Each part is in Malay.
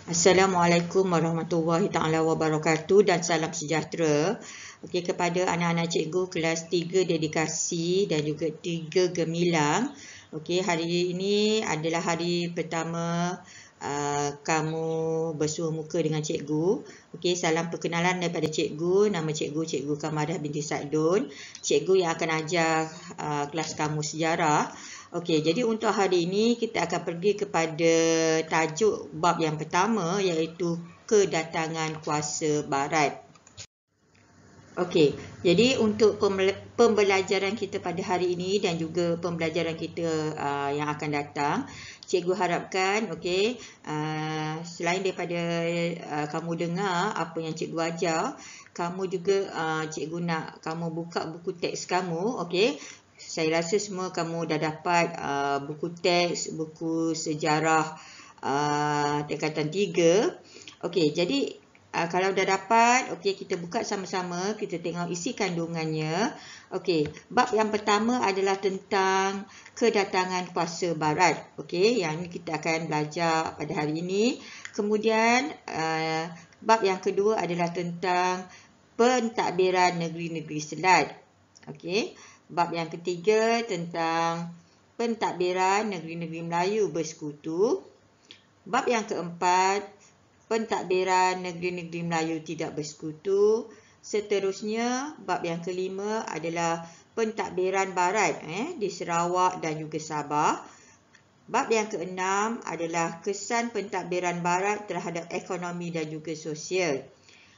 Assalamualaikum warahmatullahi taala wabarakatuh dan salam sejahtera. Okey, kepada anak-anak cikgu kelas 3 dedikasi dan juga 3 gemilang. Okey, hari ini adalah hari pertama kamu bersuah muka dengan cikgu. Okey, salam perkenalan daripada cikgu. Nama cikgu Kamadah binti Sa'dun. Cikgu yang akan ajar kelas kamu sejarah. Okey, jadi untuk hari ini kita akan pergi kepada tajuk bab yang pertama iaitu kedatangan kuasa barat. Okey, jadi untuk pembelajaran kita pada hari ini dan juga pembelajaran kita yang akan datang, cikgu harapkan okey, selain daripada kamu dengar apa yang cikgu ajar, kamu juga cikgu nak kamu buka buku teks kamu, okey. Saya rasa semua kamu dah dapat buku teks, buku sejarah tingkatan 3. Okey, jadi kalau dah dapat, okey, kita buka sama-sama, kita tengok isi kandungannya. Okey, bab yang pertama adalah tentang kedatangan kuasa barat. Okey, yang ini kita akan belajar pada hari ini. Kemudian bab yang kedua adalah tentang pentadbiran negeri-negeri Selat. Okey. Bab yang ketiga tentang pentadbiran negeri-negeri Melayu bersekutu. Bab yang keempat, pentadbiran negeri-negeri Melayu tidak bersekutu. Seterusnya, bab yang kelima adalah pentadbiran barat di Sarawak dan juga Sabah. Bab yang keenam adalah kesan pentadbiran barat terhadap ekonomi dan juga sosial.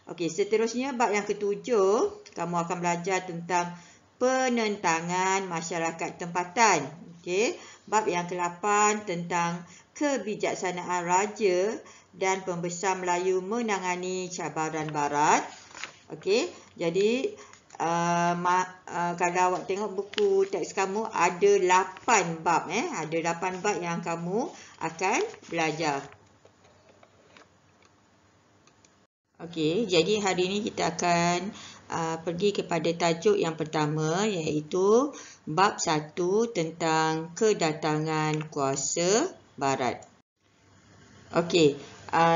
Okey, seterusnya bab yang ketujuh, kamu akan belajar tentang penentangan masyarakat tempatan. Okey, bab yang ke-8 tentang kebijaksanaan raja dan pembesar Melayu menangani cabaran barat. Okey, jadi kalau awak tengok buku teks kamu ada 8 bab ada 8 bab yang kamu akan belajar. Okey, jadi hari ini kita akan pergi kepada tajuk yang pertama iaitu bab 1 tentang kedatangan kuasa barat. Okey,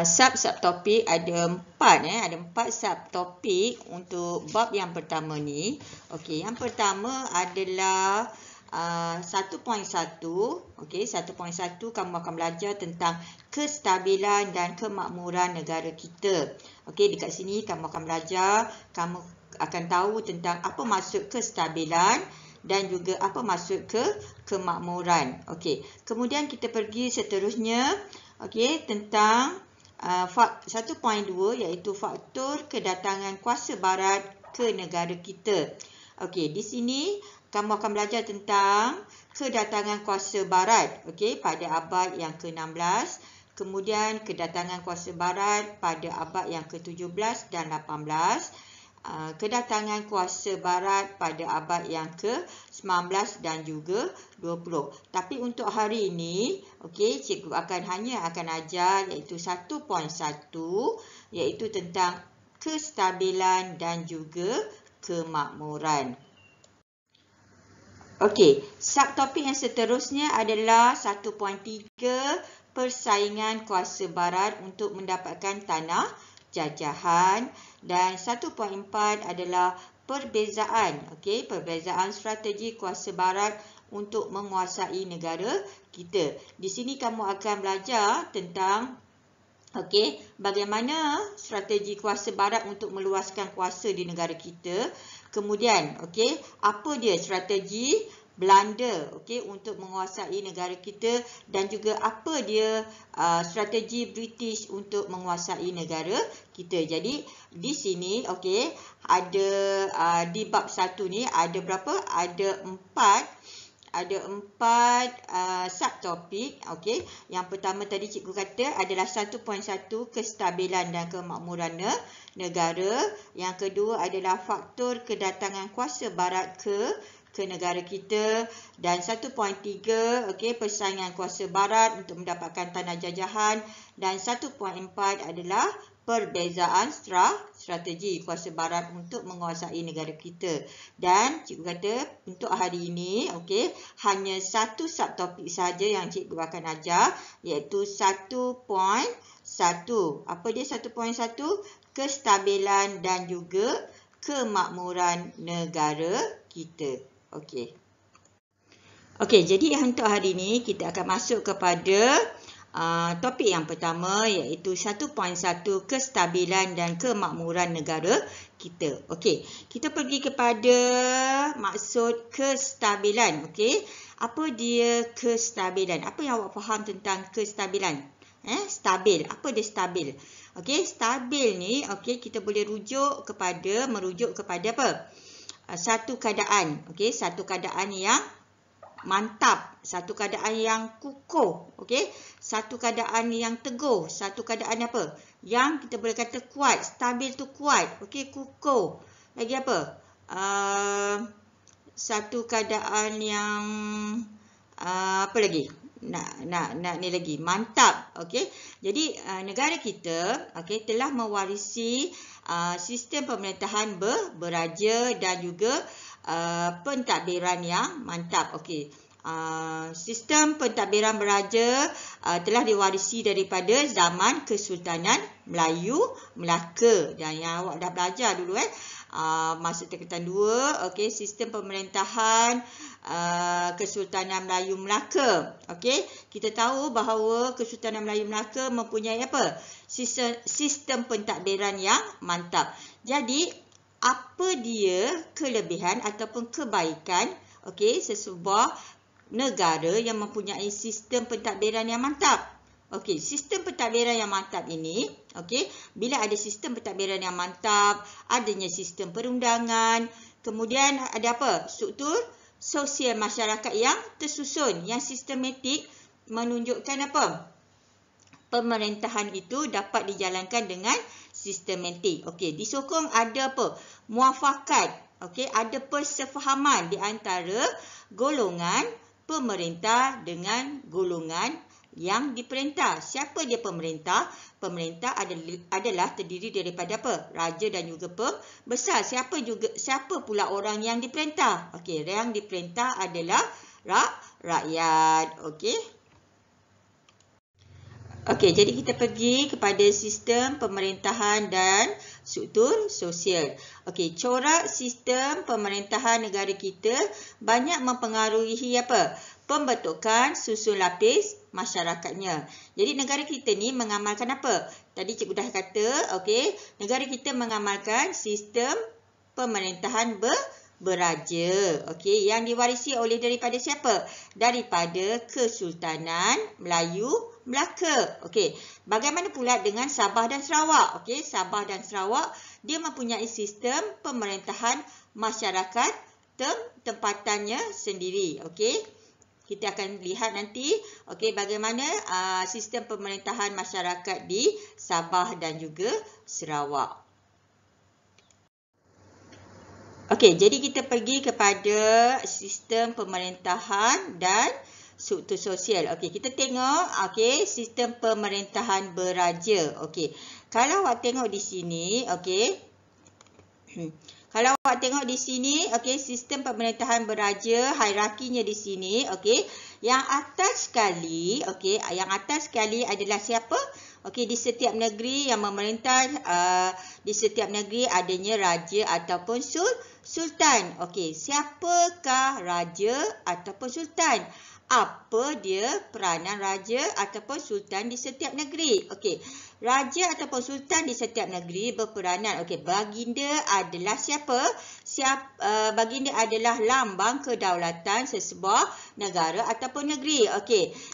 subtopik ada 4 ada 4 subtopik untuk bab yang pertama ni. Okey, yang pertama adalah 1.1. Okey, 1.1 kamu akan belajar tentang kestabilan dan kemakmuran negara kita. Okey, dekat sini kamu akan belajar, kamu akan tahu tentang apa maksud kestabilan dan juga apa maksud kemakmuran. Okey, kemudian kita pergi seterusnya, okey, tentang 1.2 iaitu faktor kedatangan kuasa barat ke negara kita. Okey, di sini kamu akan belajar tentang kedatangan kuasa barat, okey, pada abad yang ke-16. Kemudian kedatangan kuasa barat pada abad yang ke-17 dan 18. Kedatangan kuasa barat pada abad yang ke-19 dan juga 20. Tapi untuk hari ini, okey, cikgu hanya akan ajar iaitu 1.1 iaitu tentang kestabilan dan juga kemakmuran. Okey, subtopik yang seterusnya adalah 1.3 persaingan kuasa barat untuk mendapatkan tanah jajahan dan 1.4 adalah perbezaan, okey, perbezaan strategi kuasa barat untuk menguasai negara kita. Di sini kamu akan belajar tentang okey, bagaimana strategi kuasa barat untuk meluaskan kuasa di negara kita. Kemudian, okey, apa dia strategi Belanda, okey, untuk menguasai negara kita dan juga apa dia strategi British untuk menguasai negara kita. Jadi, di sini, okey, ada di bab 1 ni ada berapa? Ada 4 subtopik, okey. Yang pertama tadi cikgu kata adalah 1.1 kestabilan dan kemakmuran negara. Yang kedua adalah faktor kedatangan kuasa barat ke negara kita dan 1.3 okey, persaingan kuasa barat untuk mendapatkan tanah jajahan dan 1.4 adalah perbezaan strategi kuasa barat untuk menguasai negara kita. Dan cikgu kata untuk hari ini, okey, hanya satu subtopik saja yang cikgu akan ajar iaitu 1.1 Apa dia 1.1? Kestabilan dan juga kemakmuran negara kita. Okey. Okey, jadi untuk hari ini kita akan masuk kepada topik yang pertama, iaitu 1.1 kestabilan dan kemakmuran negara kita. Okey, kita pergi kepada maksud kestabilan. Okey, apa dia kestabilan? Apa yang awak faham tentang kestabilan? Stabil. Apa dia stabil? Okey, stabil ni kita boleh merujuk kepada apa? Satu keadaan. Okey, satu keadaan yang mantap, satu keadaan yang kukuh, okey, satu keadaan yang teguh, satu keadaan apa? Yang kita boleh kata kuat, stabil tu kuat, okey, kukuh. Lagi apa? Satu keadaan yang apa lagi? Nak ni lagi mantap, okey. Jadi negara kita telah mewarisi sistem pemerintahan beraja dan juga pentadbiran yang mantap. Okey. Sistem pentadbiran beraja telah diwarisi daripada zaman Kesultanan Melayu Melaka. Dan yang awak dah belajar dulu masa tingkatan 2, okey, sistem pemerintahan Kesultanan Melayu Melaka. Okey, kita tahu bahawa Kesultanan Melayu Melaka mempunyai apa? Sistem pentadbiran yang mantap. Jadi apa dia kelebihan ataupun kebaikan sesebuah negara yang mempunyai sistem pentadbiran yang mantap? Okey, sistem pentadbiran yang mantap ini, bila ada sistem pentadbiran yang mantap, adanya sistem perundangan, kemudian ada apa? Struktur sosial masyarakat yang tersusun, yang sistematik, menunjukkan apa? Pemerintahan itu dapat dijalankan dengan sistematik. Okey, disokong ada apa? Muafakat. Okey, ada persefahaman di antara golongan pemerintah dengan golongan yang diperintah. Siapa dia pemerintah? Pemerintah adalah terdiri daripada apa? Raja dan juga pembesar. Siapa pula orang yang diperintah? Okey, yang diperintah adalah rakyat. Okey. Okey, jadi kita pergi kepada sistem pemerintahan dan struktur sosial. Okey, corak sistem pemerintahan negara kita banyak mempengaruhi apa? Pembentukan susun lapis masyarakatnya. Jadi negara kita ni mengamalkan apa? Tadi cikgu dah kata, okey, negara kita mengamalkan sistem pemerintahan beraja, okey, yang diwarisi oleh daripada siapa? Daripada Kesultanan Melayu Melaka. Okey, bagaimana pula dengan Sabah dan Sarawak? Okey, Sabah dan Sarawak dia mempunyai sistem pemerintahan masyarakat tempatannya sendiri. Okey, kita akan lihat nanti bagaimana sistem pemerintahan masyarakat di Sabah dan juga Sarawak. Okey, jadi kita pergi kepada sistem pemerintahan dan struktur sosial. Okey, kita tengok sistem pemerintahan beraja. Okey. Kalau awak tengok di sini, Kalau awak tengok di sini, sistem pemerintahan beraja, hierarkinya di sini, Yang atas sekali, adalah siapa? Di setiap negeri yang memerintah, di setiap negeri adanya raja ataupun sultan. Siapakah raja ataupun sultan? Apa dia peranan raja ataupun sultan di setiap negeri? Raja ataupun sultan di setiap negeri berperanan. Baginda adalah siapa? Baginda adalah lambang kedaulatan sesebuah negara ataupun negeri.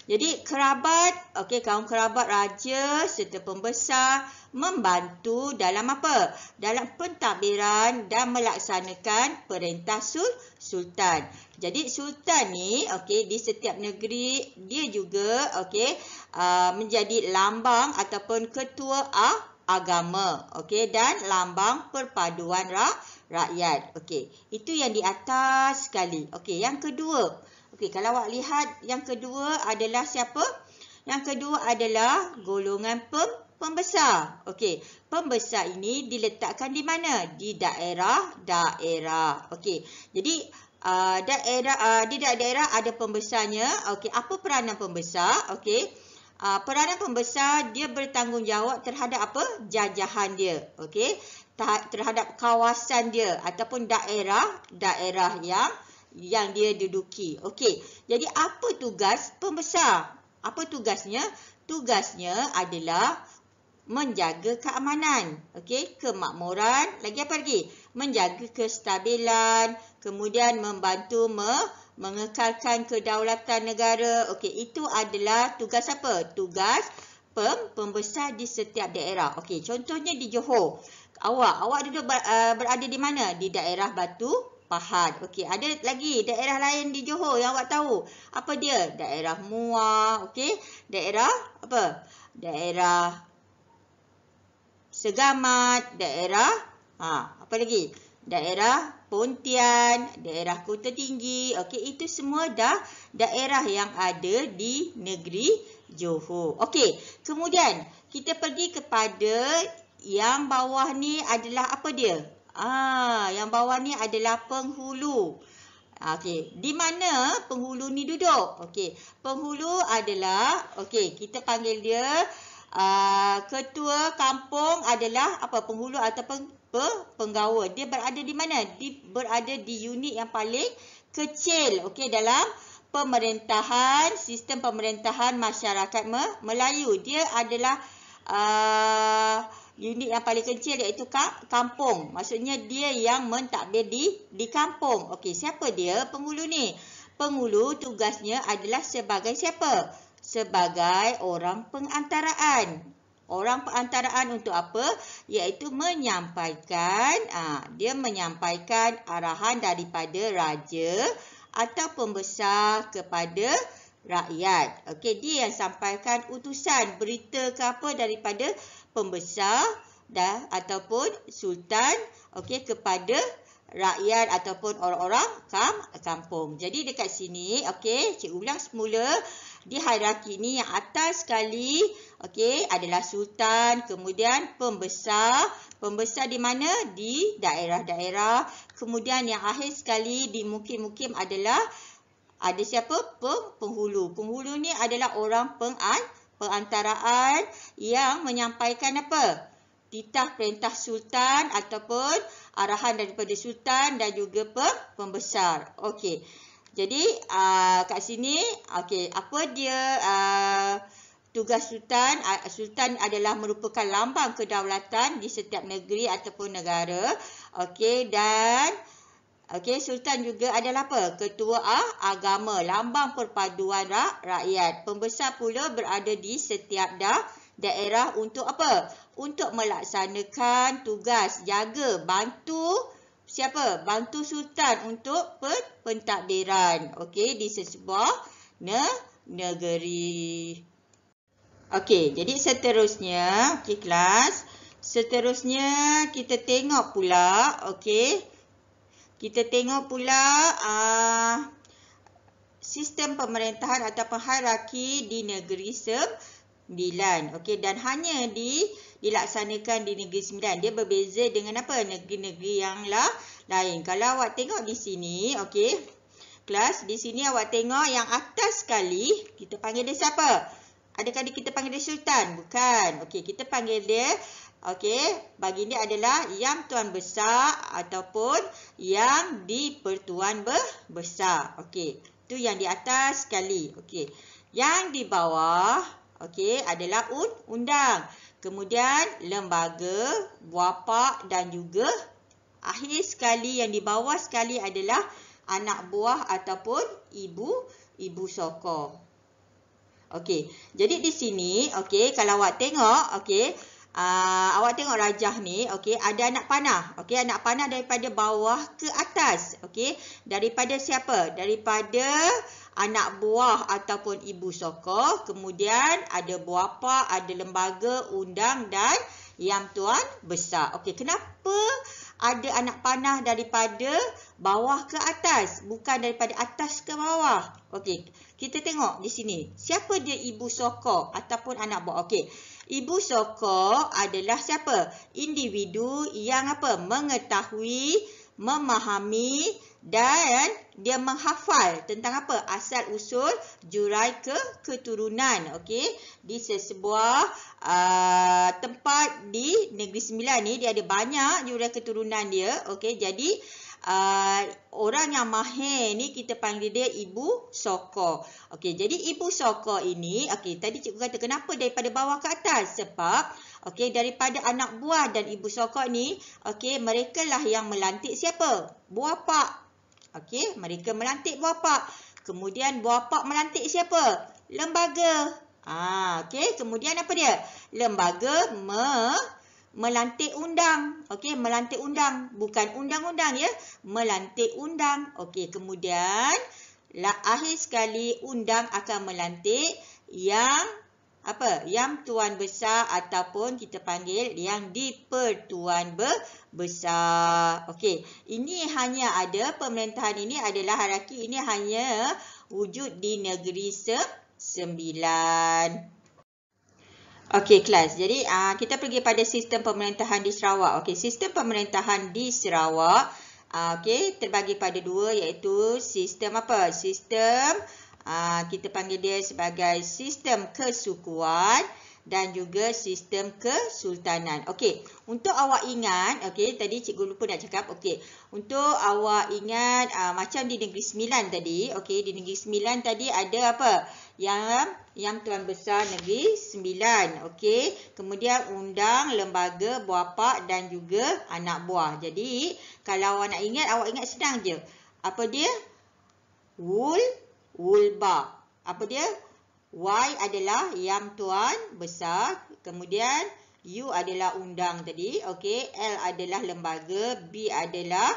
Jadi kerabat, kaum kerabat raja serta pembesar membantu dalam apa? Dalam pentadbiran dan melaksanakan perintah sultan. Jadi sultan ni di setiap negeri dia juga menjadi lambang ataupun ketua agama dan lambang perpaduan rakyat. Itu yang di atas sekali. Yang kedua, kalau awak lihat yang kedua adalah siapa? Yang kedua adalah golongan pembesar. Pembesar ini diletakkan di mana? Di daerah-daerah. Jadi di daerah ada pembesarnya. Apa peranan pembesar? peranan pembesar dia bertanggungjawab terhadap apa? Jajahan dia. Okey. Terhadap kawasan dia ataupun daerah yang dia duduki. Okey. Jadi apa tugas pembesar? Apa tugasnya? Tugasnya adalah menjaga keamanan, okey, kemakmuran, lagi apa lagi? Menjaga kestabilan, kemudian membantu mengekalkan kedaulatan negara. Okey, itu adalah tugas apa? Tugas pembesar di setiap daerah. Okey, contohnya di Johor. Awak duduk berada di mana? Di daerah Batu Pahat. Okey, ada lagi daerah lain di Johor yang awak tahu. Apa dia? Daerah Muar, okey. Daerah apa? Daerah Segamat, daerah apa lagi? Daerah Pontian, daerah Kota Tinggi. Okey, itu semua dah daerah yang ada di negeri Johor. Okey, kemudian kita pergi kepada yang bawah ni adalah apa dia? Yang bawah ni adalah penghulu. Okey, di mana penghulu ni duduk? Okey, penghulu adalah kita panggil dia ketua kampung adalah apa? Penghulu ataupun penggawa. Dia berada di mana? Dia berada di unit yang paling kecil, okey, dalam pemerintahan, sistem pemerintahan masyarakat Melayu. Dia adalah unit yang paling kecil iaitu kampung. Maksudnya dia yang mentadbir di kampung. Okey, siapa dia penghulu ni? Penghulu tugasnya adalah sebagai siapa? Sebagai orang pengantaraan. Orang pengantaraan untuk apa? Iaitu menyampaikan, dia menyampaikan arahan daripada raja atau pembesar kepada rakyat. Okey, dia yang sampaikan utusan, berita ke apa daripada pembesar ataupun sultan, okey, kepada rakyat ataupun orang-orang kampung. Jadi dekat sini, okey, cikgu ulang semula. Di hierarki ni yang atas sekali, okey, adalah sultan, kemudian pembesar. Pembesar di mana? Di daerah-daerah. Kemudian yang akhir sekali di mukim-mukim adalah ada siapa? Penghulu. Penghulu ni adalah orang pengantaraan yang menyampaikan apa? Titah perintah sultan ataupun arahan daripada sultan dan juga pembesar. Okey. Jadi kat sini, okey, apa dia tugas sultan? Sultan adalah merupakan lambang kedaulatan di setiap negeri ataupun negara. Okey, dan sultan juga adalah apa? Ketua agama, lambang perpaduan rakyat. Pembesar pula berada di setiap daerah untuk apa? Untuk melaksanakan tugas jaga, bantu siapa? Bantu sultan untuk pentadbiran. Okey, di sesebuah negeri. Okey, jadi seterusnya, okey kelas. Seterusnya kita tengok pula, okey. Kita tengok pula sistem pemerintahan ataupun hierarki di negeri Sembilan. Okey, dan hanya dilaksanakan di Negeri Sembilan. Dia berbeza dengan apa? Negeri-negeri yang lain. Kalau awak tengok di sini, okey, kelas, di sini awak tengok yang atas sekali, kita panggil dia siapa? Adakah kita panggil dia sultan? Bukan. Okey, kita panggil dia, okey, bagi dia adalah yang tuan besar ataupun yang di-pertuan besar. Okey, itu yang di atas sekali. Okey, yang di bawah, okey, adalah undang. Kemudian lembaga, buapak dan juga akhir sekali yang di bawah sekali adalah anak buah ataupun ibu sokong. Okey, jadi di sini, okey, kalau awak tengok, okey, awak tengok rajah ni, okey, ada anak panah. Okey, anak panah daripada bawah ke atas. Okey, daripada siapa? Daripada anak buah ataupun ibu sokong, kemudian ada buapak, ada lembaga, undang dan yang tuan besar. Okey, kenapa ada anak panah daripada bawah ke atas, bukan daripada atas ke bawah? Okey, kita tengok di sini. Siapa dia ibu sokong ataupun anak buah? Okey, ibu sokong adalah siapa? Individu yang apa? Mengetahui memahami dan dia menghafal tentang apa? Asal usul jurai keturunan. Okey, di sebuah tempat di Negeri Sembilan ni dia ada banyak jurai keturunan dia. Okey, jadi orang yang mahir ni kita panggil dia ibu sokor. Okey, jadi ibu sokor ini, okey, tadi cikgu kata kenapa daripada bawah ke atas? Sebab okey, daripada anak buah dan ibu sokor ni, okey, mereka lah yang melantik siapa? Buah pak. Okey, mereka melantik buah pak. Kemudian buah pak melantik siapa? Lembaga. Okey, kemudian apa dia? Lembaga melantik undang. Okey, melantik undang. Bukan undang-undang ya. Melantik undang. Okey, kemudian akhir sekali undang akan melantik yang apa? Yang tuan besar ataupun kita panggil yang di-Pertuan Besar. Okey, ini hanya ada pemerintahan ini adalah hierarki ini hanya wujud di Negeri Sembilan. Okey kelas. Jadi kita pergi pada sistem pemerintahan di Sarawak. Okey, sistem pemerintahan di Sarawak okey terbagi pada dua iaitu sistem apa? Sistem kita panggil dia sebagai sistem kesukuan dan juga sistem kesultanan. Okey, untuk awak ingat, okey, tadi cikgu lupa nak cakap, okey, untuk awak ingat macam di Negeri Sembilan tadi, okey, di Negeri Sembilan tadi ada apa? Yang Tuan Besar Negeri Sembilan, okey. Kemudian undang, lembaga, buah pak dan juga anak buah. Jadi, kalau awak nak ingat, awak ingat senang je. Apa dia? Wulba. Apa dia? Y adalah Yang Tuan Besar. Kemudian U adalah undang tadi. Okey. L adalah lembaga. B adalah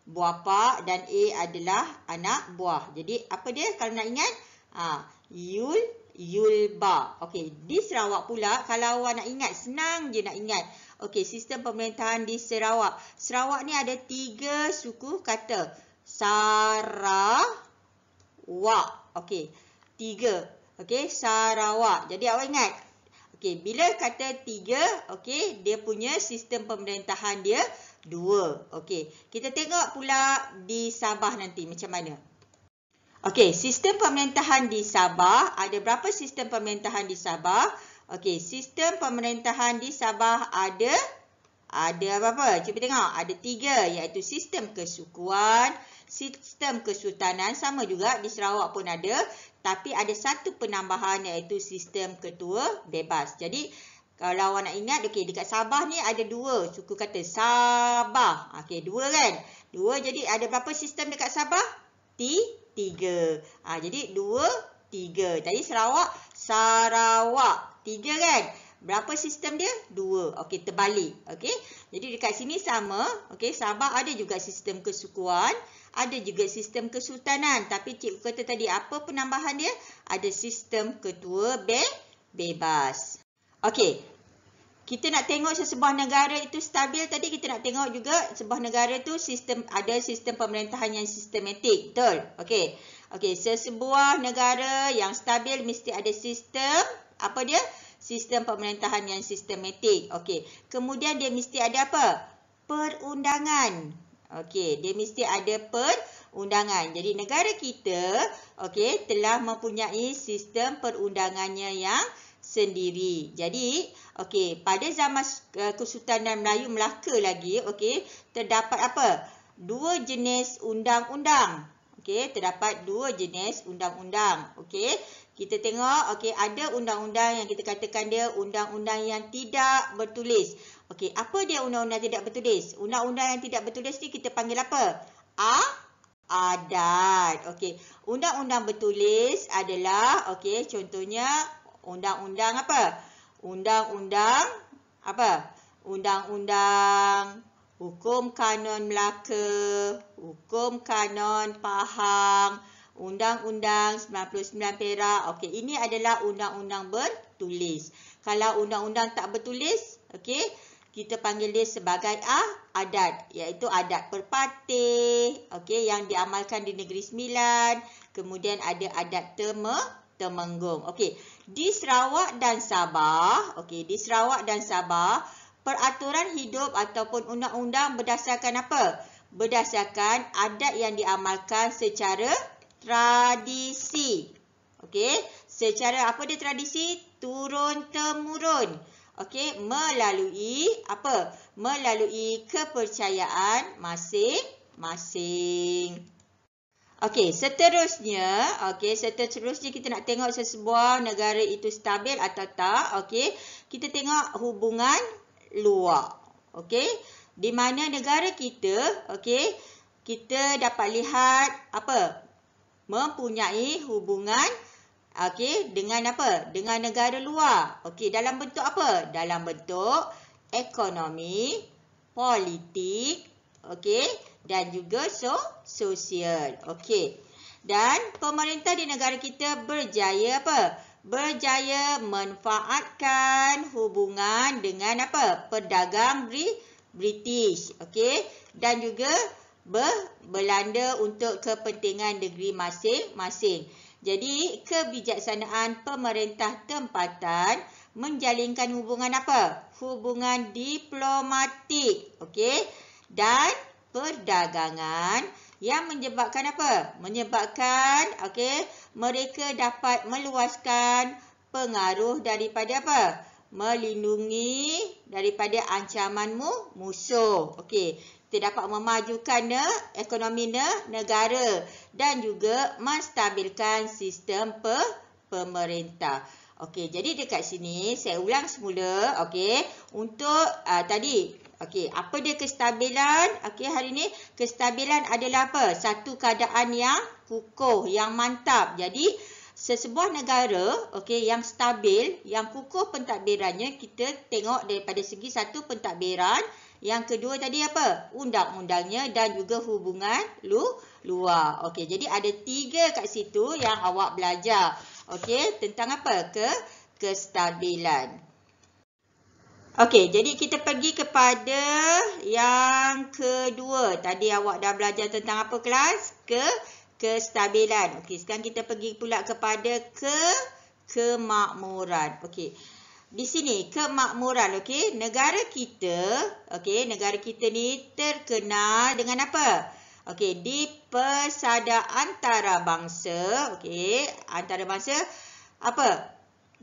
buah pak. Dan A adalah anak buah. Jadi apa dia kalau nak ingat? Yulba. Okey. Di Sarawak pula kalau awak nak ingat, senang je nak ingat. Okey. Sistem pemerintahan di Sarawak. Sarawak ni ada 3 suku kata. Sarawak. Okey. 3. Okey, Sarawak. Jadi awak ingat. Okey, bila kata 3, okey, dia punya sistem pemerintahan dia 2. Okey, kita tengok pula di Sabah nanti macam mana. Okey, sistem pemerintahan di Sabah, ada berapa sistem pemerintahan di Sabah? Okey, sistem pemerintahan di Sabah ada apa-apa? Cuba tengok. Ada 3 iaitu sistem kesukuan, sistem kesultanan, sama juga di Sarawak pun ada. Tapi ada satu penambahan iaitu sistem ketua bebas. Jadi kalau awak nak ingat, okey, dekat Sabah ni ada 2 suku kata. Sabah. Okey, 2 kan? 2, jadi ada berapa sistem dekat Sabah? 3. Jadi 2, 3. Tadi Sarawak 3 kan? Berapa sistem dia? 2. Okey, terbalik. Okey. Jadi dekat sini sama. Okey, Sabah ada juga sistem kesukuan. Ada juga sistem kesultanan. Tapi cikgu kata tadi apa penambahan dia? Ada sistem ketua bebas. Okey. Kita nak tengok sesebuah negara itu stabil. Tadi kita nak tengok juga sebuah negara itu ada sistem pemerintahan yang sistematik. Betul? Okey. Okey, sesebuah negara yang stabil mesti ada sistem apa dia? Sistem pemerintahan yang sistematik. Okey. Kemudian dia mesti ada apa? Perundangan. Okey, dia mesti ada perundangan. Jadi negara kita okey telah mempunyai sistem perundangannya yang sendiri. Jadi okey, pada zaman Kesultanan Melayu Melaka lagi okey terdapat apa? 2 jenis undang-undang. Okey, terdapat 2 jenis undang-undang. Okey, kita tengok okey ada undang-undang yang kita katakan dia undang-undang yang tidak bertulis. Okey, apa dia undang-undang tidak bertulis? Undang-undang yang tidak bertulis ni kita panggil apa? Adat. Okey, undang-undang bertulis adalah okey contohnya undang-undang apa? Undang-undang apa? Undang-undang Hukum Kanon Melaka, Hukum Kanon Pahang, Undang-Undang 99 Perak. Okey, ini adalah undang-undang bertulis. Kalau undang-undang tak bertulis, okey, kita panggil dia sebagai adat, iaitu adat perpatih, okey, yang diamalkan di Negeri Sembilan. Kemudian ada adat Temenggung. Okey, di Sarawak dan Sabah, okey, di Sarawak dan Sabah, peraturan hidup ataupun undang-undang berdasarkan apa? berdasarkan adat yang diamalkan secara tradisi. Okey, secara apa dia tradisi? Turun-temurun. Okey, melalui apa? Melalui kepercayaan masing-masing. Okey, seterusnya kita nak tengok sesebuah negara itu stabil atau tak. Okey, kita tengok hubungan luar. Okey, di mana negara kita, okey, kita dapat lihat apa? Mempunyai hubungan dengan apa? Dengan negara luar. Okey, dalam bentuk apa? Dalam bentuk ekonomi, politik, okey, dan juga sosial. Okey. Dan pemerintah di negara kita berjaya apa? Berjaya manfaatkan hubungan dengan apa? Pedagang British. Okey, dan juga Belanda untuk kepentingan negeri masing-masing. Jadi, kebijaksanaan pemerintah tempatan menjalinkan hubungan apa? Hubungan diplomatik, okey, dan perdagangan yang menyebabkan apa? Menyebabkan, okey, mereka dapat meluaskan pengaruh daripada apa? Melindungi daripada ancaman musuh. Okey, kita dapat memajukan ekonomi negara dan juga menstabilkan sistem pemerintah. Okey, jadi dekat sini saya ulang semula, okey, untuk tadi, okey, apa dia kestabilan? Okey, hari ini kestabilan adalah apa? Satu keadaan yang kukuh, yang mantap. Jadi sesebuah negara, okey, yang stabil, yang kukuh pentadbirannya, kita tengok daripada segi satu pentadbiran. Yang kedua tadi apa? Undang-undangnya dan juga hubungan luar. Okey, jadi ada 3 kat situ yang awak belajar. Okey, tentang apa? Kestabilan. Okey, jadi kita pergi kepada yang kedua. Tadi awak dah belajar tentang apa kelas? Kestabilan. Okey, sekarang kita pergi pula kepada kemakmuran. Okey. Di sini kemakmuran, okey, negara kita ni terkenal dengan apa? Okey, di persada antarabangsa, okey, antarabangsa apa?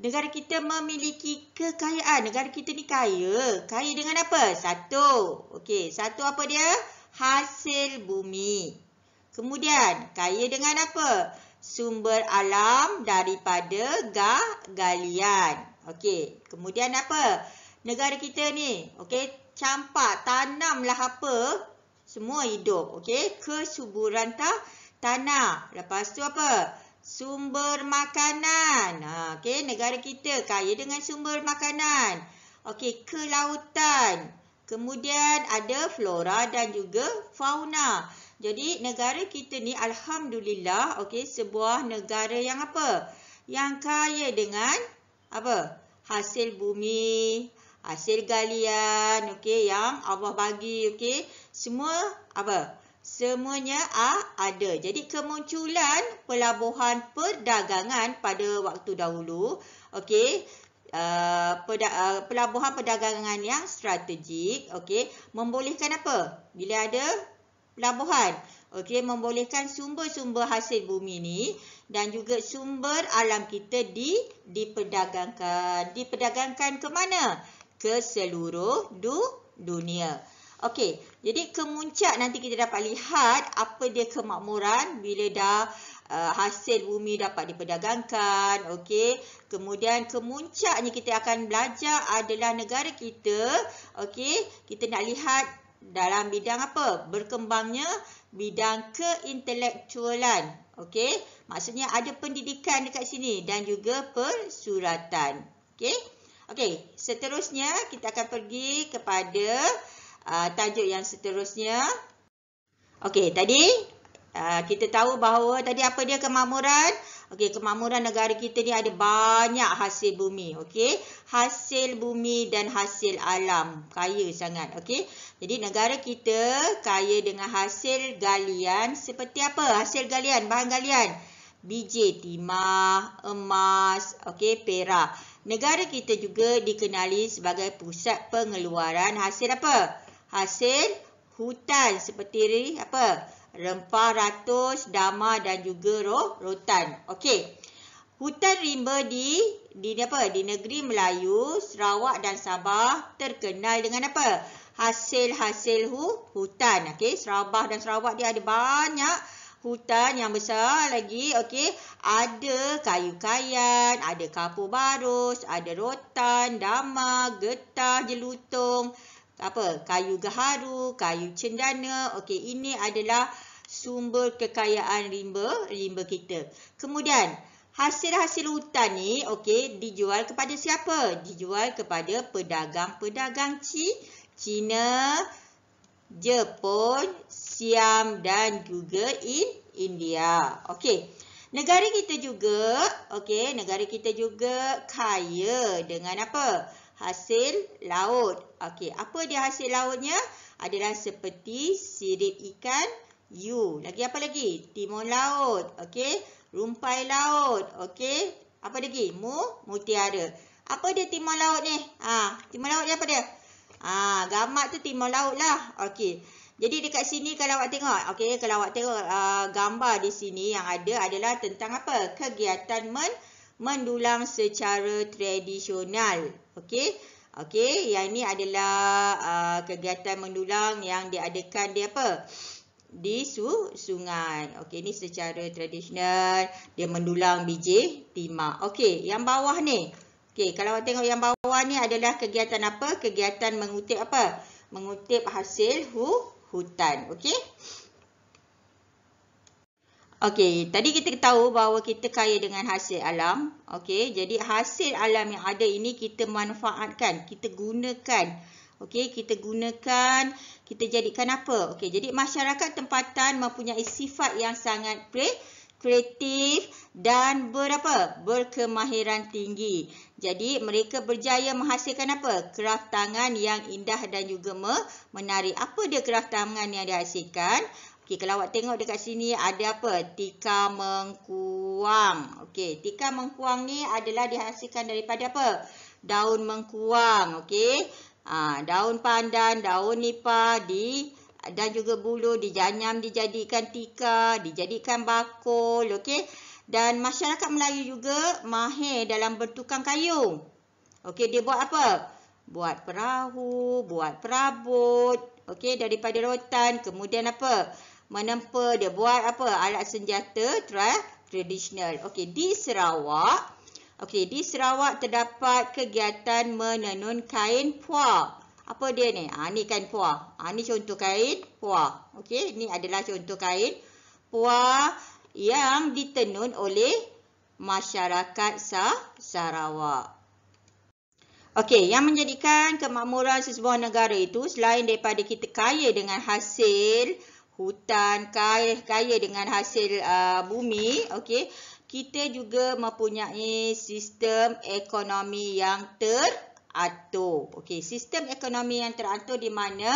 Negara kita memiliki kekayaan. Negara kita ni kaya. Kaya dengan apa? Satu. Okey, satu apa dia? Hasil bumi. Kemudian, kaya dengan apa? Sumber alam daripada galian. Okey, kemudian apa? Negara kita ni, okey, campak, tanamlah apa? Semua hidup, okey, kesuburan tanah. Lepas tu apa? Sumber makanan. Okey, negara kita kaya dengan sumber makanan. Okey, kelautan. Kemudian ada flora dan juga fauna. Jadi negara kita ni alhamdulillah, okey, sebuah negara yang apa? Yang kaya dengan apa? Hasil bumi, hasil galian, okey, yang Allah bagi, okey. Semua apa? Semuanya ada. Jadi kemunculan pelabuhan perdagangan pada waktu dahulu, okey, pelabuhan perdagangan yang strategik, okey, membolehkan apa? Bila ada pelabuhan, okey, membolehkan sumber-sumber hasil bumi ni dan juga sumber alam kita diperdagangkan. Diperdagangkan ke mana? Ke seluruh dunia. Okey, jadi kemuncak nanti kita dapat lihat apa dia kemakmuran bila dah hasil bumi dapat diperdagangkan. Okey, kemudian kemuncaknya kita akan belajar adalah negara kita. Okey, kita nak lihat dalam bidang apa? Berkembangnya bidang keintelektualan. Okey, maksudnya ada pendidikan dekat sini dan juga persuratan. Okey. Okey, seterusnya kita akan pergi kepada tajuk yang seterusnya. Okey, tadi kita tahu bahawa tadi apa dia kemakmuran? Okey, kemakmuran negara kita ni ada banyak hasil bumi. Okey, hasil bumi dan hasil alam. Kaya sangat. Okey, jadi negara kita kaya dengan hasil galian seperti apa? Hasil galian, bahan galian. Biji timah, emas, okey, perak. Negara kita juga dikenali sebagai pusat pengeluaran hasil apa? Hasil hutan seperti apa? Rempah ratus, dama dan juga rotan. Okey. Hutan rimba di negeri Melayu, Sarawak dan Sabah terkenal dengan apa? Hasil-hasil hutan. Okey, Sabah dan Sarawak dia ada banyak hutan yang besar lagi. Okey, ada kayu kayan, ada kapur barus, ada rotan, dama, getah, jelutung, kayu gaharu, kayu cendana. Okey, ini adalah sumber kekayaan rimba kita. Kemudian hasil-hasil hutan ni dijual kepada siapa? Dijual kepada pedagang-pedagang Cina, Jepun, Siam dan juga India. Okey. Negara kita juga kaya dengan apa? Hasil laut. Okey, apa dia hasil lautnya? Adalah seperti sirip ikan hiu. Lagi apa lagi? Timun laut. Okey, rumpai laut. Okey, apa lagi? Mutiara. Apa dia timun laut ni? Timun laut ni apa dia? Gambar tu timun laut lah. Okey. Jadi dekat sini kalau awak tengok, kalau awak tengok gambar di sini yang ada adalah tentang apa? Kegiatan mendulang secara tradisional. Okey, yang ini adalah kegiatan mendulang yang diadakan di apa? Di sungai. Okey, ini secara tradisional dia mendulang biji timah. Okey, yang bawah ni. Okey, kalau awak tengok yang bawah ni adalah kegiatan apa? Kegiatan mengutip apa? Mengutip hasil hutan. Okey. Okey, tadi kita tahu bahawa kita kaya dengan hasil alam. Okey, jadi hasil alam yang ada ini kita manfaatkan, kita gunakan. Okey, kita jadikan apa? Okey, jadi masyarakat tempatan mempunyai sifat yang sangat kreatif dan berkemahiran tinggi. Jadi mereka berjaya menghasilkan apa? Kraf tangan yang indah dan juga menarik. Apa dia kraf tangan yang dihasilkan? Okey, kalau awak tengok dekat sini ada apa? Tikar mengkuang. Okey, tikar mengkuang ni adalah dihasilkan daripada apa? Daun mengkuang. Okey. Daun pandan, daun nipah dan juga bulu dijanyam dijadikan tikar, dijadikan bakul. Okey. Dan masyarakat Melayu juga mahir dalam bertukang kayu. Okey, dia buat apa? Buat perahu, buat perabot. Okey, daripada rotan. Kemudian apa? Menempa, dia buat apa? Alat senjata tradisional. Okey, di Sarawak. Okey, di Sarawak terdapat kegiatan menenun kain puah. Apa dia ni? Ni kain puah. Ni contoh kain puah. Okey, ni adalah contoh kain puah yang ditenun oleh masyarakat Sarawak. Okey, yang menjadikan kemakmuran sesebuah negara itu selain daripada kita kaya dengan hasil hutan, kaya dengan hasil bumi, okey, kita juga mempunyai sistem ekonomi yang teratur. Okey, sistem ekonomi yang teratur di mana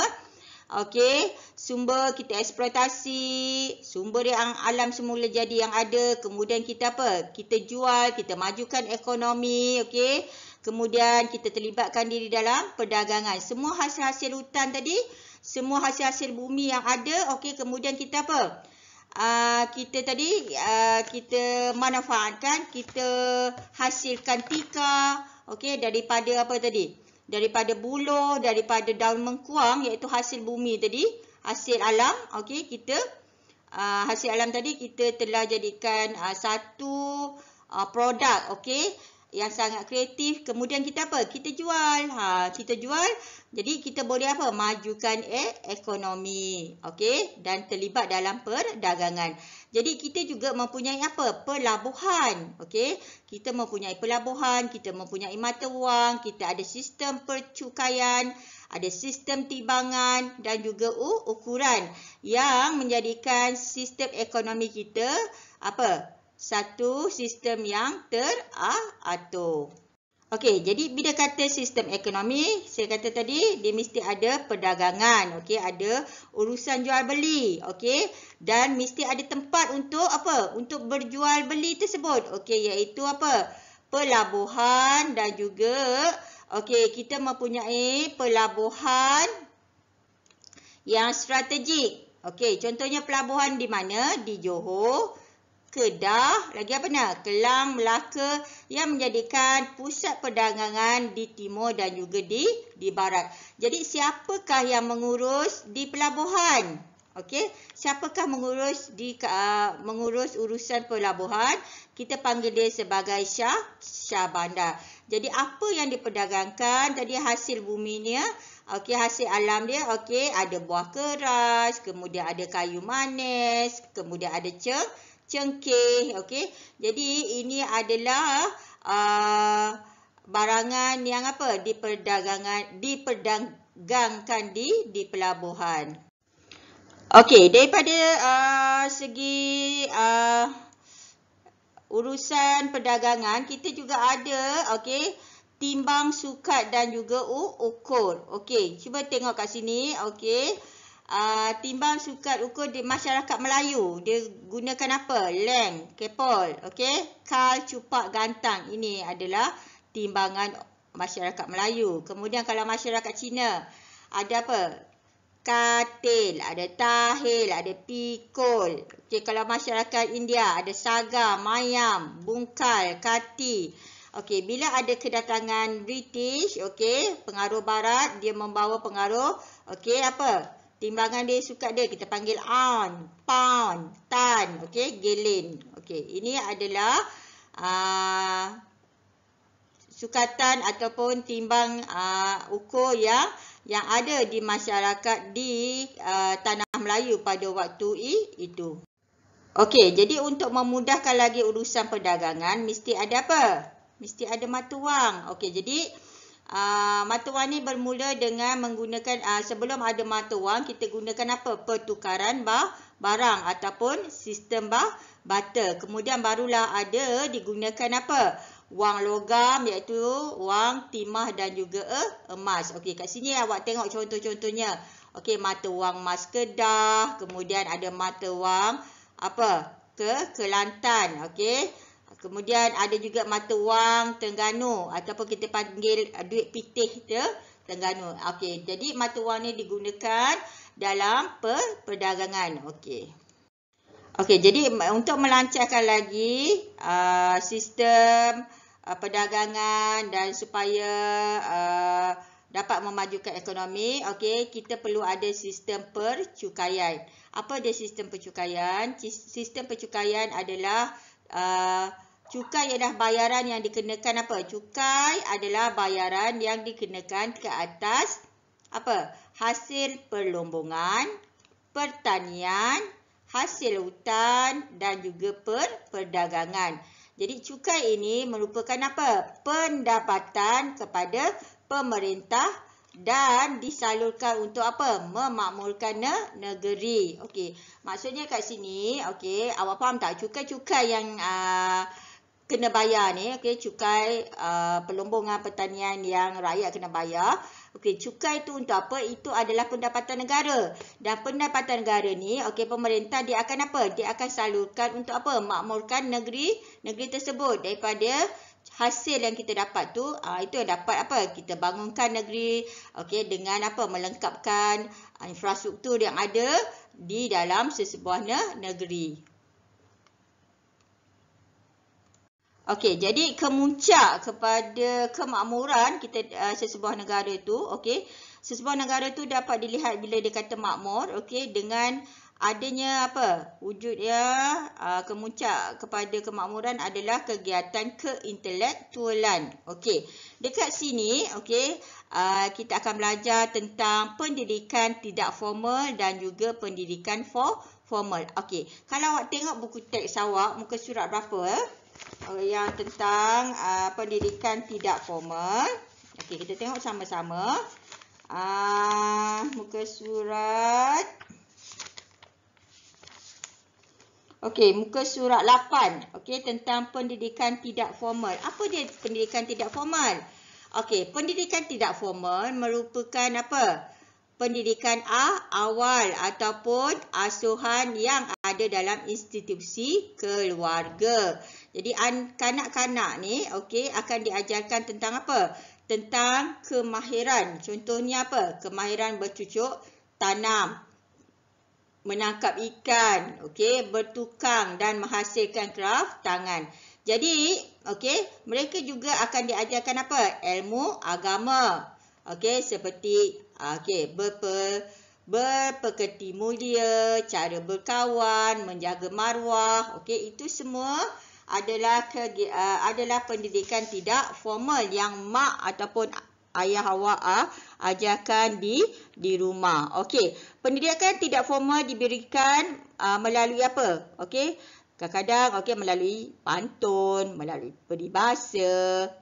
sumber kita eksploitasi, sumber yang alam semula jadi yang ada, kemudian kita apa? Kita jual, kita majukan ekonomi, okey. Kemudian kita terlibatkan diri dalam perdagangan. Semua hasil-hasil hutan tadi, semua hasil-hasil bumi yang ada, okey, kemudian kita apa? Kita manfaatkan, kita hasilkan tikar, okey, daripada apa tadi? Daripada buluh, daripada daun mengkuang, iaitu hasil bumi tadi, hasil alam. Okey, kita hasil alam tadi kita telah jadikan satu produk, okey, yang sangat kreatif. Kemudian kita apa? Kita jual. Kita jual. Jadi kita boleh apa? Majukan ekonomi, okey, dan terlibat dalam perdagangan. Jadi kita juga mempunyai apa? Pelabuhan. Okey. Kita mempunyai pelabuhan, kita mempunyai mata wang, kita ada sistem percukaian, ada sistem timbangan dan juga ukuran yang menjadikan sistem ekonomi kita apa? Satu sistem yang teratur. Okey, jadi bila kata sistem ekonomi, saya kata tadi dia mesti ada perdagangan, okey, ada urusan jual beli, okey, dan mesti ada tempat untuk apa? Untuk berjual beli tersebut, okey, iaitu apa? Pelabuhan dan juga okey, kita mempunyai pelabuhan yang strategik. Okey, contohnya pelabuhan di mana? Di Johor, Kedah, lagi apa nak? Kelang, Melaka yang menjadikan pusat perdagangan di timur dan juga di barat. Jadi siapakah yang mengurus di pelabuhan? Okey, siapakah mengurus urusan pelabuhan? Kita panggil dia sebagai Syah Bandar. Jadi apa yang diperdagangkan? Tadi hasil buminya, okey, hasil alam dia, okey, ada buah keras, kemudian ada kayu manis, kemudian ada cengkeh, okey. Jadi ini adalah barangan yang apa? Diperdagangkan di pelabuhan. Okey, daripada segi urusan perdagangan, kita juga ada, okey, timbang, sukat dan juga ukur. Okey, cuba tengok kat sini, okey. Timbang, sukat, ukur di masyarakat Melayu, dia gunakan apa? Leng, kepol, okey. Kal, cupak, gantang. Ini adalah timbangan masyarakat Melayu. Kemudian kalau masyarakat Cina, ada apa? Katil, ada tahil, ada pikul. Okey, kalau masyarakat India ada saga, mayam, bungkal, kati. Okey, bila ada kedatangan British, okey, pengaruh barat, dia membawa pengaruh, okey, apa? Timbangan dia, sukat dia, kita panggil oun, pound, tan, okey, gilin. Okey, ini adalah sukatan ataupun timbang ukur yang ada di masyarakat di tanah Melayu pada waktu itu. Okey, jadi untuk memudahkan lagi urusan perdagangan, mesti ada apa? Mesti ada mata wang. Okey, jadi mata wang ni bermula dengan menggunakan, sebelum ada mata wang, kita gunakan apa? Pertukaran barang ataupun sistem barter. Kemudian barulah ada digunakan apa? Wang logam, iaitu wang timah dan juga emas. Okey, kat sini awak tengok contoh-contohnya. Okey, mata wang Mas Kedah, kemudian ada mata wang apa? Kelantan, okey. Kemudian ada juga mata wang Terengganu ataupun kita panggil duit pitih Terengganu. Okey, jadi mata wang ni digunakan dalam perdagangan. Okey. Okey, jadi untuk melancarkan lagi sistem perdagangan dan supaya dapat memajukan ekonomi, okey, kita perlu ada sistem percukaian. Apa dia sistem percukaian? Sistem percukaian adalah cukai adalah bayaran yang dikenakan apa? Cukai adalah bayaran yang dikenakan ke atas apa? Hasil perlombongan, pertanian, hasil hutan dan juga perdagangan. Jadi cukai ini merupakan apa? Pendapatan kepada pemerintah dan disalurkan untuk apa? Memakmurkan negeri. Okey. Maksudnya kat sini, okey, awak faham tak? Cukai-cukai yang kena bayar ni, okey, cukai perlombongan pertanian yang rakyat kena bayar. Okey, cukai itu untuk apa? Itu adalah pendapatan negara. Dan pendapatan negara ni, okey, pemerintah dia akan apa? Dia akan salurkan untuk apa? Makmurkan negeri tersebut daripada hasil yang kita dapat tu. Itu yang dapat apa? Kita bangunkan negeri, okey, dengan apa? Melengkapkan infrastruktur yang ada di dalam sesebuah negeri. Okey, jadi kemuncak kepada kemakmuran kita sesebuah negara itu, okey, sesebuah negara itu dapat dilihat bila dia kata makmur, okey, dengan adanya apa? Wujudnya kemuncak kepada kemakmuran adalah kegiatan keintelektualan. Okey, dekat sini, okey, kita akan belajar tentang pendidikan tidak formal dan juga pendidikan formal. Okey, kalau awak tengok buku teks awak, muka surat berapa? Yang tentang pendidikan tidak formal. Okey, kita tengok sama-sama. Muka surat. Okey, muka surat 8. Okey, tentang pendidikan tidak formal. Apa dia pendidikan tidak formal? Okey, pendidikan tidak formal merupakan apa? Pendidikan awal ataupun asuhan yang ada dalam institusi keluarga. Jadi kanak-kanak ni, okey, akan diajarkan tentang apa? Tentang kemahiran. Contohnya apa? Kemahiran bercucuk tanam, menangkap ikan, okey, bertukang dan menghasilkan kraft tangan. Jadi, okey, mereka juga akan diajarkan apa? Ilmu agama. Okey, seperti berpekerti mulia, cara berkawan, menjaga maruah. Okey, itu semua adalah pendidikan tidak formal yang mak ataupun ayah awak ajarkan di rumah. Okey, pendidikan tidak formal diberikan melalui apa? Okey, kadang-kadang melalui pantun, melalui peribahasa,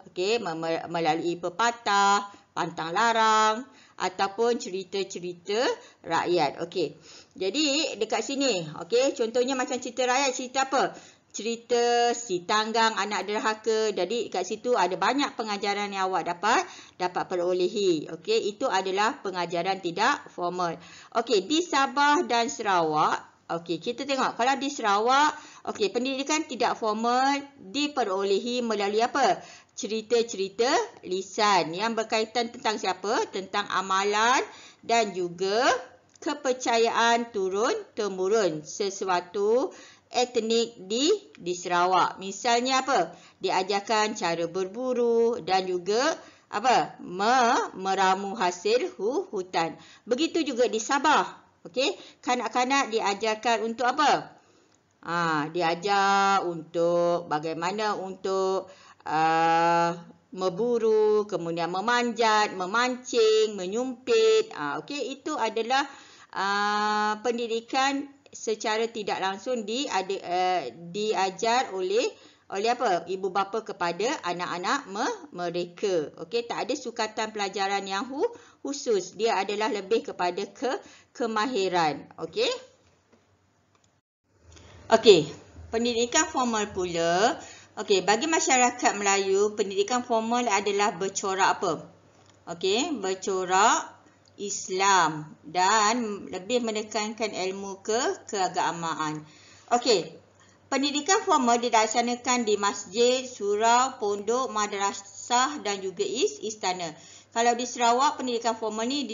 melalui pepatah, pantang larang ataupun cerita-cerita rakyat. Okey. Jadi dekat sini, contohnya macam cerita rakyat, cerita apa? Cerita si tanggang anak derhaka. Jadi kat situ ada banyak pengajaran yang awak dapat perolehi. Okey, itu adalah pengajaran tidak formal. Okey, di Sabah dan Sarawak, kita tengok kalau di Sarawak, pendidikan tidak formal diperolehi melalui apa? Cerita-cerita lisan yang berkaitan tentang siapa? Tentang amalan dan juga kepercayaan turun-temurun sesuatu etnik di Sarawak. Misalnya apa? Diajarkan cara berburu dan juga apa? Meramu hasil hutan. Begitu juga di Sabah. Okey, kanak-kanak diajarkan untuk apa? Diajar untuk bagaimana untuk memburu, kemudian memanjat, memancing, menyumpit. Okey, itu adalah pendidikan secara tidak langsung diajar oleh apa? Ibu bapa kepada anak-anak mereka. Okey, tak ada sukatan pelajaran yang khusus. Dia adalah lebih kepada kemahiran. Okey. Okey, pendidikan formal pula. Okey, bagi masyarakat Melayu, pendidikan formal adalah bercorak apa? Okey, bercorak Islam dan lebih menekankan ilmu keagamaan. Okey, pendidikan formal dilaksanakan di masjid, surau, pondok, madrasah dan juga istana. Kalau di Sarawak, pendidikan formal ni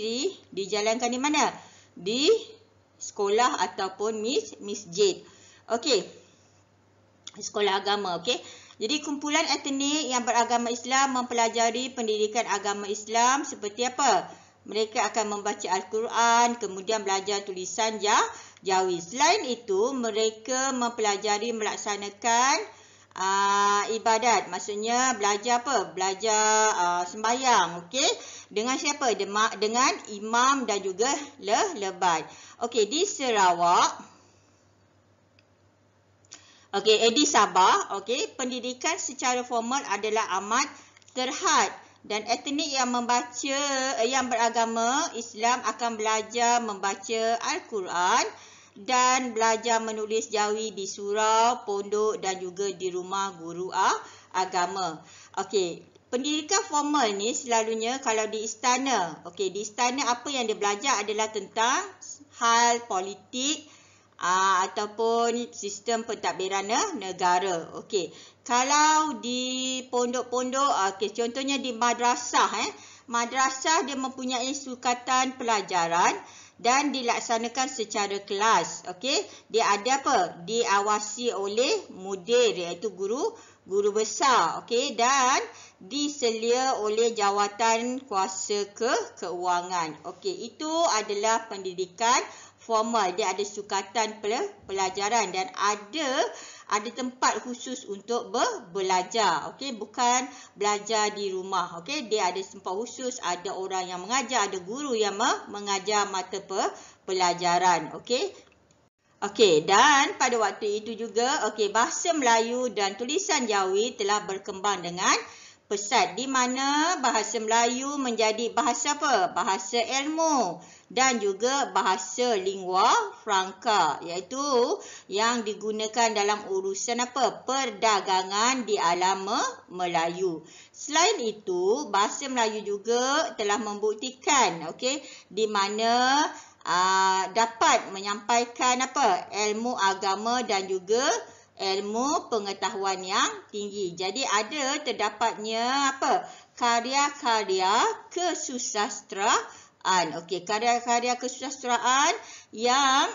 dijalankan di mana? Di sekolah ataupun masjid. Okey, sekolah agama. Okey, jadi kumpulan etnik yang beragama Islam mempelajari pendidikan agama Islam seperti apa? Mereka akan membaca Al-Quran, kemudian belajar tulisan Jawi. Selain itu, mereka mempelajari melaksanakan ibadat. Maksudnya belajar apa? Belajar sembahyang. Okey, dengan siapa? Dengan imam dan juga lebat. Okey, di Sarawak, di Sabah, pendidikan secara formal adalah amat terhad dan etnik yang beragama Islam akan belajar membaca Al-Quran dan belajar menulis Jawi di surau, pondok dan juga di rumah guru agama. Okey, pendidikan formal ni selalunya kalau di istana. Okey, di istana apa yang dia belajar adalah tentang hal politik ataupun sistem pentadbiran negara. Okey, kalau di pondok-pondok, contohnya di madrasah, madrasah dia mempunyai sukatan pelajaran dan dilaksanakan secara kelas. Okey, dia ada apa? Diawasi oleh mudir iaitu guru besar. Okey, dan diselia oleh jawatan kuasa keuangan. Okey, itu adalah pendidikan formal. Dia ada sukatan pelajaran dan ada tempat khusus untuk belajar. Okey, bukan belajar di rumah. Okey, dia ada tempat khusus, ada orang yang mengajar, ada guru yang mengajar mata pelajaran. Okey. Okey, dan pada waktu itu juga bahasa Melayu dan tulisan Jawi telah berkembang dengan pesat, di mana bahasa Melayu menjadi bahasa apa? Bahasa ilmu dan juga bahasa lingua franca, iaitu yang digunakan dalam urusan apa? Perdagangan di alam Melayu. Selain itu, bahasa Melayu juga telah membuktikan di mana dapat menyampaikan apa? Ilmu agama dan juga ilmu pengetahuan yang tinggi. Jadi ada terdapatnya apa? Karya-karya kesusastraan kesusasteraan. Okey, karya-karya kesusasteraan yang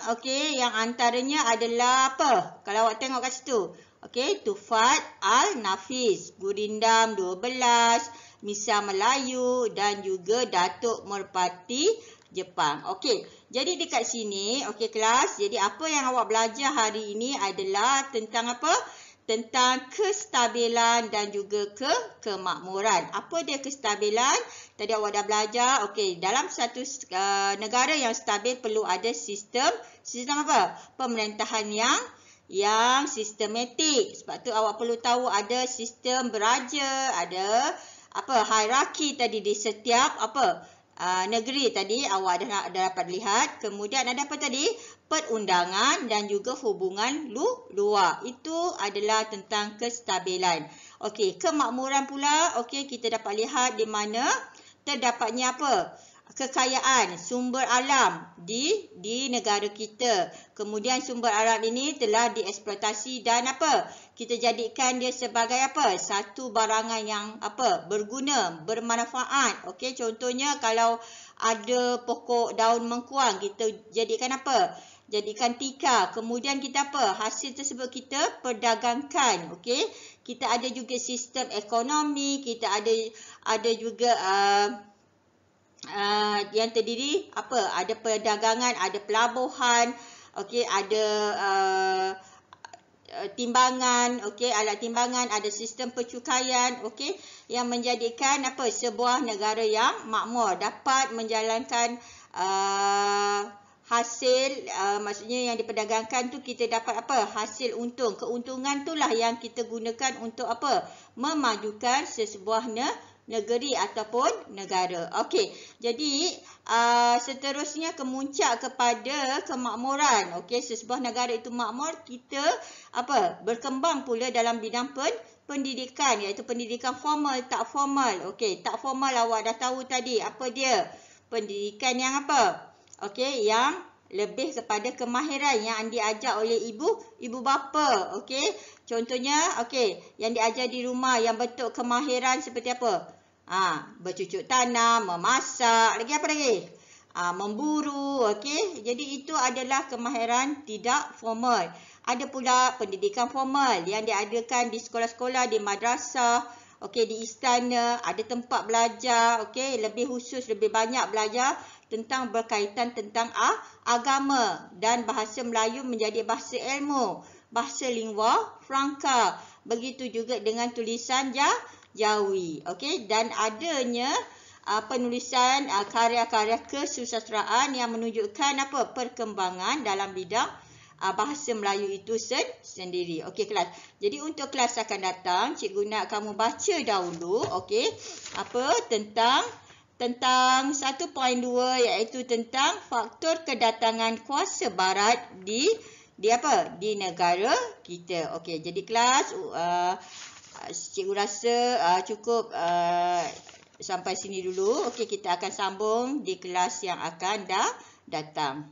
yang antaranya adalah apa? Kalau awak tengok kat situ. Okey, Tufat Al-Nafis, Gurindam 12, Misa Melayu dan juga Datuk Merpati Jepang. Okey, jadi dekat sini, okey kelas, jadi apa yang awak belajar hari ini adalah tentang apa? Tentang kestabilan dan juga kemakmuran. Apa dia kestabilan? Tadi awak dah belajar, okey, dalam satu negara yang stabil perlu ada sistem apa? Pemerintahan yang sistematik. Sebab tu awak perlu tahu ada sistem beraja, ada apa hierarki tadi di setiap apa negeri tadi awak dah dapat lihat. Kemudian ada apa tadi? Perundangan dan juga hubungan luar. Itu adalah tentang kestabilan. Okey, kemakmuran pula, okey, kita dapat lihat di mana terdapatnya apa? Kekayaan sumber alam di negara kita. Kemudian sumber alam ini telah dieksploitasi dan apa? Kita jadikan dia sebagai apa? Satu barangan yang apa? Berguna, bermanfaat. Okey, contohnya kalau ada pokok daun mengkuang, kita jadikan apa? Jadikan tikar. Kemudian kita apa? Hasil tersebut kita perdagangkan. Okey, kita ada juga sistem ekonomi, kita ada juga yang terdiri apa? Ada perdagangan, ada pelabuhan, okey, ada timbangan, okey, alat timbangan, ada sistem percukaian, okey, yang menjadikan apa? Sebuah negara yang makmur dapat menjalankan hasil, maksudnya yang diperdagangkan tu kita dapat apa? Hasil untung. Keuntungan itulah yang kita gunakan untuk apa? Memajukan sesebuah negeri ataupun negara. Okey, jadi seterusnya kemuncak kepada kemakmuran. Okey, sesebuah negara itu makmur, kita apa? Berkembang pula dalam bidang pendidikan, iaitu pendidikan formal, tak formal. Okey, tak formal awak dah tahu tadi apa dia? Pendidikan yang apa? Okey, yang lebih kepada kemahiran yang diajar oleh ibu bapa. Okey, contohnya okey, yang diajar di rumah yang bentuk kemahiran seperti apa? Bercucuk tanam, memasak, lagi apa lagi? Memburu. Okey, jadi itu adalah kemahiran tidak formal. Ada pula pendidikan formal yang diadakan di sekolah-sekolah, di madrasah, okey, di istana, ada tempat belajar, okey, lebih khusus, lebih banyak belajar tentang berkaitan tentang agama, dan bahasa Melayu menjadi bahasa ilmu, bahasa lingua franca. Begitu juga dengan tulisan Jawi. Okey, dan adanya penulisan karya-karya kesusasteraan yang menunjukkan apa? Perkembangan dalam bidang bahasa Melayu itu sendiri. Okey kelas. Jadi untuk kelas akan datang, cikgu nak kamu baca dahulu, okey, apa tentang 1.2, iaitu tentang faktor kedatangan kuasa barat di apa? Di negara kita. Okey, jadi kelas cikgu rasa cukup sampai sini dulu. Okey, kita akan sambung di kelas yang akan datang.